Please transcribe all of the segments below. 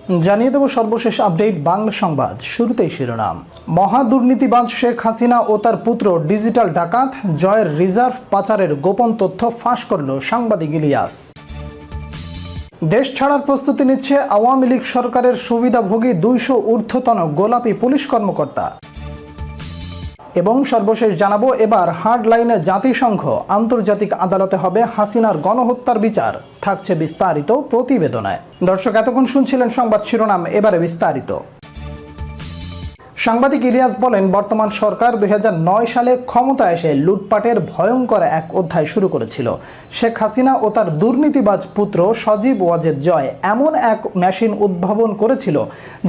জানিয়ে দেব সর্বশেষ আপডেট বাংলা সংবাদ। শুরুতেই শিরোনাম। মহাদুর্নীতিবাজ শেখ হাসিনা ও তার পুত্র ডিজিটাল ডাকাত জয়ের রিজার্ভ পাচারের গোপন তথ্য ফাঁস করল সাংবাদিক ইলিয়াস। দেশ ছাড়ার প্রস্তুতি নিচ্ছে আওয়ামী লীগ সরকারের সুবিধাভোগী 200 ঊর্ধ্বতন গোলাপি পুলিশ কর্মকর্তা। এবং সর্বশেষ জানাবো, এবার হার্ডলাইনে জাতিসংঘ, আন্তর্জাতিক আদালতে হবে হাসিনার গণহত্যার বিচার। থাকছে বিস্তারিত প্রতিবেদনে। দর্শক, এতক্ষণ শুনছিলেন সংবাদ শিরোনাম, এবারে বিস্তারিত। সাংবাদিক ইলিয়াস বলেন, বর্তমান সরকার 2009 সালে ক্ষমতায় এসে লুটপাটের ভয়ঙ্কর এক অধ্যায় শুরু করেছিল। শেখ হাসিনা ও তার দুর্নীতিবাজ পুত্র সজীব ওয়াজেদ জয় এমন এক মেশিন উদ্ভাবন করেছিল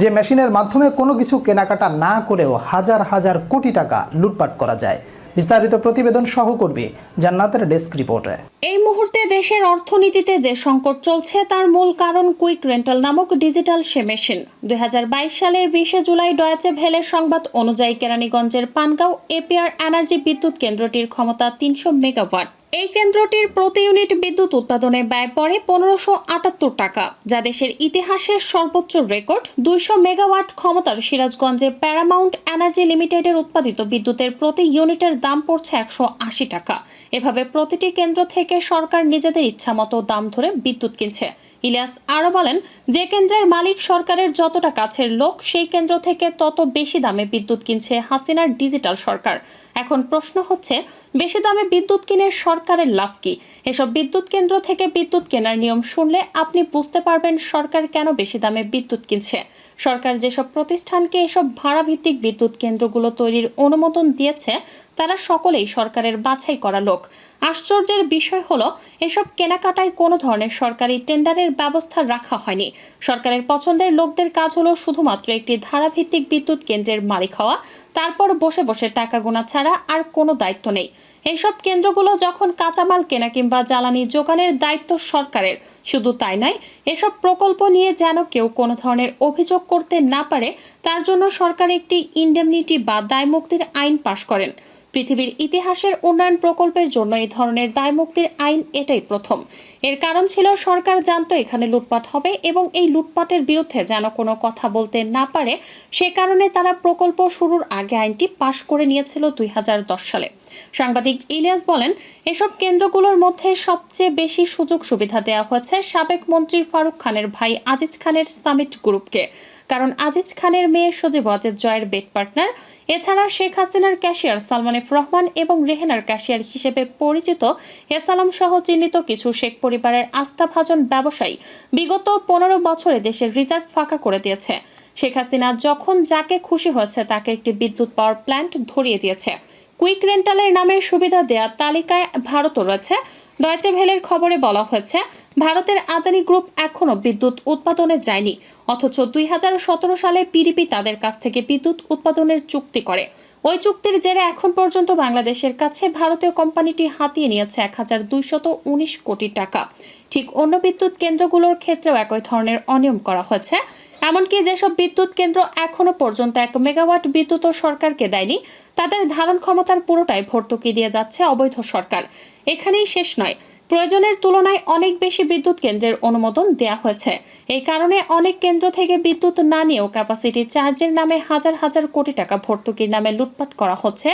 যে মেশিনের মাধ্যমে কোনো কিছু কেনাকাটা না করেও হাজার হাজার কোটি টাকা লুটপাট করা যায়। বিস্তারিত প্রতিবেদন সহকর্মী জান্নাতের ডেস্ক রিপোর্টে। এই মুহূর্তে দেশের অর্থনীতিতে যে সংকট চলছে তার মূল কারণ কুইক রেন্টাল নামক ডিজিটাল সে মেশিন। 2022 সালের 20 জুলাই ডয়েচে ভেলের সংবাদ অনুযায়ী কেরানীগঞ্জের পানগাঁও এপিআর এনার্জি বিদ্যুৎ কেন্দ্রটির ক্ষমতা 300 মেগাওয়াট। এই কেন্দ্রটির প্রতি ইউনিট বিদ্যুৎ উৎপাদনে ব্যয় পড়ে 1578 টাকা, যা দেশের ইতিহাসের সর্বোচ্চ রেকর্ড। 200 মেগাওয়াট ক্ষমতার সিরাজগঞ্জে প্যারামাউন্ট এনার্জি লিমিটেডের উৎপাদিত বিদ্যুতের প্রতি ইউনিটের দাম পড়ছে 180 টাকা। এভাবে প্রতিটি কেন্দ্র থেকে সরকার নিজেদের ইচ্ছামতো দাম ধরে বিদ্যুৎ কিনছে। ইলিয়াস আরও বলেন, যে কেন্দ্রের মালিক সরকারের যতটা কাছের লোক, সেই কেন্দ্র থেকে তত বেশি দামে বিদ্যুৎ কিনছে হাসিনার ডিজিটাল সরকার। এখন প্রশ্ন হচ্ছে, বেশি দামে বিদ্যুৎ কিনে সরকারের লাভ কি? এসব বিদ্যুৎ কেন্দ্র থেকে বিদ্যুৎ কেনার নিয়ম শুনলে আপনি বুঝতে পারবেন সরকার কেন বেশি দামে বিদ্যুৎ কিনছে। সরকার যেসব প্রতিষ্ঠানকে এসব ভাড়াভিত্তিক বিদ্যুৎ কেন্দ্রগুলো তৈরির অনুমোদন দিয়েছে তারা সকলেই সরকারের বাছাই করা লোক। আশ্চর্যের বিষয় হলো, এসব কেনাকাটায় কোনো ধরনের সরকারি টেন্ডারের ব্যবস্থা রাখা হয়নি। সরকারের পছন্দের লোকদের কাজ হলো শুধুমাত্র একটি ধারাভিত্তিক বিদ্যুৎ কেন্দ্রের মালিক হওয়া, তারপর বসে বসে টাকা গোনা ছাড়া আর কোনো দায়িত্ব নেই। এইসব কেন্দ্রগুলো যখন কাঁচামাল কেনা কিংবা জ্বালানি যোগানের দায়িত্ব সরকারের। শুধু তাই নয়, এসব প্রকল্প নিয়ে যেন কেউ কোনো ধরনের অভিযোগ করতে না পারে তার জন্য সরকার একটি ইন্ডেমনিটি বা দায়মুক্তির আইন পাশ করেন। পৃথিবীর ইতিহাসের উন্নয়ন প্রকল্পের জন্য এই ধরনের দায়মুক্তির আইন এটাই প্রথম। এর কারণ ছিল সরকার জানতো এখানে লুটপাট হবে এবং এই লুটপাটের বিরুদ্ধে যেন কোনো কথা বলতে না পারে, সে কারণে তারা প্রকল্প শুরুর আগে আইনটি পাশ করে নিয়েছিল 2010 সালে। সাংবাদিক ইলিয়াস বলেন, এসব কেন্দ্রগুলোর মধ্যে সবচেয়ে বেশি সুযোগ সুবিধা দেওয়া হয়েছে সাবেক মন্ত্রী ফারুক খানের ভাই আজিজ খানের সামিট গ্রুপকে। কারণ আজিজ খানের মেয়ে সজীব ওয়াজেদ জয়ের বেড পার্টনার। এছাড়া শেখ হাসিনার ক্যাশিয়ার সালমান এফ রহমান এবং রেহেনার ক্যাশিয়ার হিসেবে পরিচিত এসালাম সহ চিহ্নিত কিছু শেখ পরিবারের আস্থাভাজন ব্যবসায়ী বিগত 15 বছরে দেশের রিজার্ভ ফাঁকা করে দিয়েছে। শেখ হাসিনা যখন যাকে খুশি হয়েছে তাকে একটি বিদ্যুৎ পাওয়ার প্ল্যান্ট ধরিয়ে দিয়েছে। কুইক রেন্টালের নামে সুবিধা দেওয়ার তালিকায় ভারতও রয়েছে। ডয়েচে ভেলের খবরে বলা হয়েছে, ভারতের আদানি গ্রুপ এখনও বিদ্যুৎ উৎপাদনে যায়নি, অথচ 2017 সালে পিডিপি তাদের কাছ থেকে বিদ্যুৎ উৎপাদনের চুক্তি করে। ওই চুক্তির জেরে এখন পর্যন্ত বাংলাদেশের কাছে ভারতীয় কোম্পানিটি হাতিয়ে নিয়েছে 1219 কোটি টাকা। ঠিক অন্য বিদ্যুৎ কেন্দ্রগুলোর ক্ষেত্রেও একই ধরনের অনিয়ম করা হয়েছে। এমনকি যেসব বিদ্যুৎ কেন্দ্র এখনো পর্যন্ত 1 মেগাওয়াট বিদ্যুৎও সরকারকে দেয়নি, তাদের ধারণ ক্ষমতার পুরোটাই ভর্তুকি দিয়ে যাচ্ছে অবৈধ সরকার। এখানেই শেষ নয়, প্রয়োজনের তুলনায় অনেক বেশি বিদ্যুৎ কেন্দ্রের অনুমোদন দেওয়া হয়েছে। এই কারণে অনেক কেন্দ্র থেকে বিদ্যুৎ না নিয়েও ক্যাপাসিটি চার্জের নামে হাজার হাজার কোটি টাকা ভর্তুকির নামে লুটপাট করা হচ্ছে।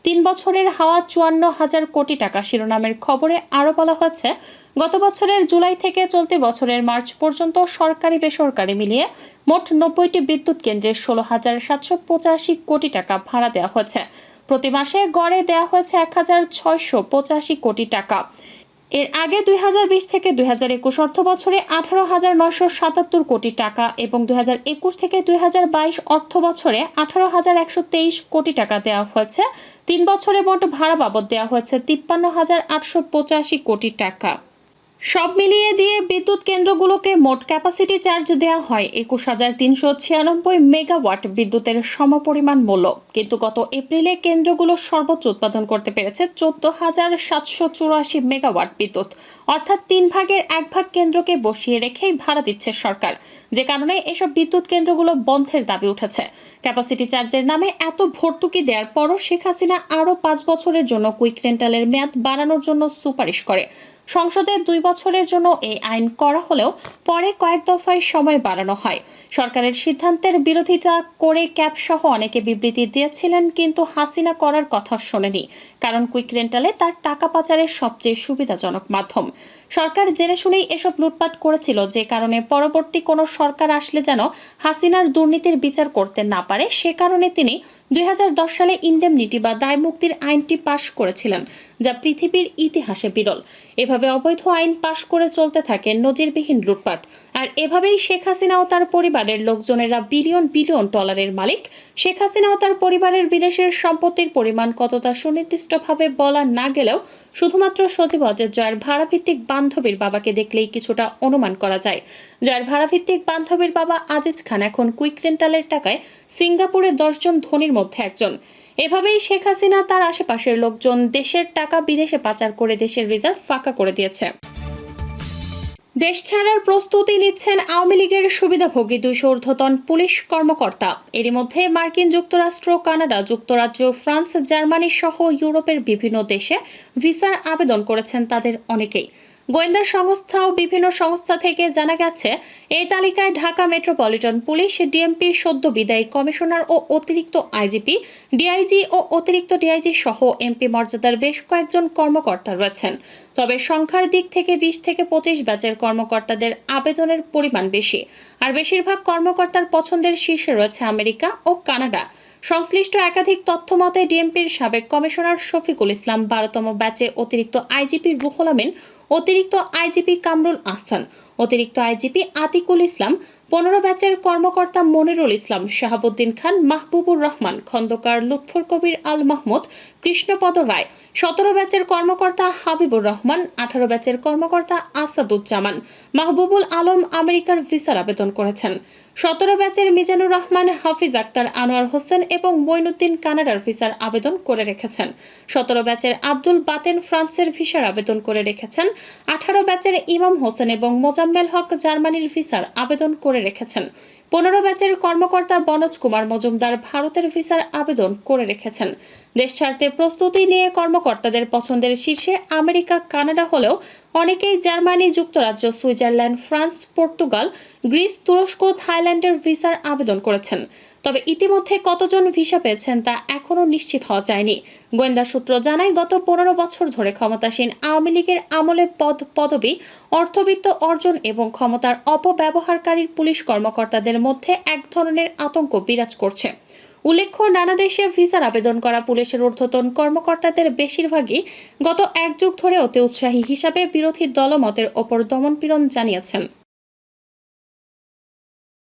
3 বছরের হাওয়া 54,000 কোটি টাকা শিরোনামের খবরে আরও বলা হয়েছে, গত বছরের জুলাই থেকে চলতি বছরের মার্চ পর্যন্ত সরকারি বেসরকারি মিলিয়ে মোট 90টি বিদ্যুৎ কেন্দ্রের 16,785 কোটি টাকা ভাড়া দেওয়া হয়েছে। প্রতি মাসে গড়ে দেওয়া হয়েছে 1,685 কোটি টাকা। এর আগে 2020 থেকে 2021 অর্থ বছরে 18,977 কোটি টাকা এবং 2021 থেকে 2022 অর্থ বছরে 18,123 কোটি টাকা দেওয়া হয়েছে। 3 বছরে মোট ভাড়া বাবদ দেওয়া হয়েছে 53,885 কোটি টাকা। সব মিলিয়ে দিয়ে বিদ্যুৎ কেন্দ্রগুলোকে মোট ক্যাপাসিটি চার্জ দেওয়া হয় 21,396 মেগাওয়াট বিদ্যুতের সমপরিমাণ মূল্য। কিন্তু গত এপ্রিলে কেন্দ্রগুলো সর্বোচ্চ উৎপাদন করতে পেরেছে 14,784 মেগাওয়াট বিদ্যুৎ, অর্থাৎ 3 ভাগের 1 ভাগ কেন্দ্রকে বসিয়ে রেখেই ভাড়া দিচ্ছে সরকার, যে কারণে এসব বিদ্যুৎ কেন্দ্রগুলো বন্ধের দাবি উঠেছে। ক্যাপাসিটি চার্জের নামে এত ভর্তুকি দেওয়ার পরও শেখ হাসিনা আরও 5 বছরের জন্য কুইক রেন্টালের মেয়াদ বাড়ানোর জন্য সুপারিশ করে। সংসদে 2 বছরের জন্য এই আইন করা হলেও পরে কয়েক দফায় সময় বাড়ানো হয়। সরকারের সিদ্ধান্তের বিরোধিতা করে ক্যাব সহ অনেকে বিবৃতি দিয়েছিলেন, কিন্তু হাসিনা করার কথা শোনেনি, কারণ কুইক রেন্টালে তার টাকা পাচারের সবচেয়ে সুবিধাজনক মাধ্যম। সরকার জেনে শুনেই এসব লুটপাট করেছিল, যে কারণে পরবর্তী কোনো সরকার আসলে যেন হাসিনার দুর্নীতির বিচার করতে না পারে, সে কারণে তিনি 2010 সালে ইনডেমনিটি বা দায় মুক্তির আইনটি পাশ করেছিলেন, যা পৃথিবীর ইতিহাসে বিরল। এভাবে অবৈধ আইন পাশ করে চলতে থাকে নজিরবিহীন লুটপাট। আর এভাবেই শেখ হাসিনা ও তার পরিবারের লোকজনেরা বিলিয়ন বিলিয়ন ডলারের মালিক। শেখ হাসিনা ও তার পরিবারের বিদেশের সম্পত্তির পরিমাণ কতটা সুনির্দিষ্টভাবে বলা না গেলেও শুধুমাত্র সজীব ওয়াজেদ জয়ের ভাড়াভিত্তিক বান্ধবীর বাবাকে দেখলেই কিছুটা অনুমান করা যায়। জয়ের ভাড়াভিত্তিক বান্ধবীর বাবা আজিজ খান এখন কুইক রেন্টালের টাকায় সিঙ্গাপুরে 10 জন ধনীর মধ্যে একজন। এভাবেই শেখ হাসিনা তার আশেপাশের লোকজন দেশের টাকা বিদেশে পাচার করে দেশের রিজার্ভ ফাঁকা করে দিয়েছে। দেশ ছাড়ার প্রস্তুতি নিচ্ছেন আওয়ামী লীগের সুবিধাভোগী 200 ঊর্ধ্বতন পুলিশ কর্মকর্তা। এরই মধ্যে মার্কিন যুক্তরাষ্ট্র, কানাডা, যুক্তরাজ্য, ফ্রান্স, জার্মানি সহ ইউরোপের বিভিন্ন দেশে ভিসার আবেদন করেছেন তাদের অনেকেই। গোয়েন্দা সংস্থা ও বিভিন্ন সংস্থা থেকে জানা গেছে, এই তালিকায় ঢাকা মেট্রোপলিটন পুলিশ, ডিএমপি সদ্য বিদায়ী কমিশনার ও অতিরিক্ত আইজিপি, ডিআইজি ও অতিরিক্ত ডিআইজি সহ এমপি মর্যাদার বেশ কয়েকজন কর্মকর্তা রয়েছেন। তবে সংখ্যার দিক থেকে 20 থেকে 25 ব্যাচের কর্মকর্তাদের আবেদনের পরিমাণ বেশি। আর বেশিরভাগ কর্মকর্তার পছন্দের শীর্ষে রয়েছে আমেরিকা ও কানাডা। সংশ্লিষ্ট একাধিক তথ্য মতে ডিএমপির সাবেক কমিশনার শফিকুল ইসলাম 12তম ব্যাচে, অতিরিক্ত আইজিপি রুহুল আমিন, অতিরিক্ত আইজিপি কামরুল আহসান, অতিরিক্ত আইজিপি আতিকুল ইসলাম, 15 ব্যাচের কর্মকর্তা মনিরুল ইসলাম, শাহাবুদ্দিন খান, মাহবুবুর রহমান, খন্দকার লুৎফর কবির আল মাহমুদ, কৃষ্ণপদ রায়, 17 ব্যাচের কর্মকর্তা হাবিবুর রহমান, 18 ব্যাচের কর্মকর্তা আসাদুজ্জামান, মাহবুবুল আলম আমেরিকার ভিসার আবেদন করেছেন। 17 ব্যাচের মিজানুর রহমান, হাফিজ আক্তার, আনোয়ার হোসেন এবং মঈনুদ্দিন কানাডার ভিসার আবেদন করে রেখেছেন। 17 ব্যাচের আব্দুল বাতেন ফ্রান্সের ভিসার আবেদন করে রেখেছেন। 18 ব্যাচের ইমাম হোসেন এবং মোজাম্মেল হক জার্মানির ভিসার আবেদন করে রেখেছেন। 15 ব্যাচের কর্মকর্তা বনজ কুমার মজুমদার ভারতের ভিসার আবেদন করে রেখেছেন। দেশ ছাড়তে প্রস্তুতি নিয়ে কর্মকর্তাদের পছন্দের শীর্ষে আমেরিকা, কানাডা হলেও অনেকেই জার্মানি, যুক্তরাজ্য, সুইজারল্যান্ড, ফ্রান্স, পর্তুগাল, গ্রিস, তুরস্ক, থাইল্যান্ডের ভিসার আবেদন করেছেন। তবে ইতিমধ্যে কতজন ভিসা পেয়েছেন তা এখনও নিশ্চিত হওয়া যায়নি। গোয়েন্দা সূত্র জানায়, গত 15 বছর ধরে ক্ষমতাসীন আওয়ামী লীগের আমলে পদবি, অর্থবিত্ত অর্জন এবং ক্ষমতার অপব্যবহারকারী পুলিশ কর্মকর্তাদের মধ্যে এক ধরনের আতঙ্ক বিরাজ করছে। উল্লেখ্য, নানা দেশে ভিসার আবেদন করা পুলিশের ঊর্ধ্বতন কর্মকর্তাদের বেশিরভাগই গত 1 যুগ ধরে অতি উৎসাহী হিসাবে বিরোধী দলমতের ওপর দমনপীড়ন জানিয়েছেন।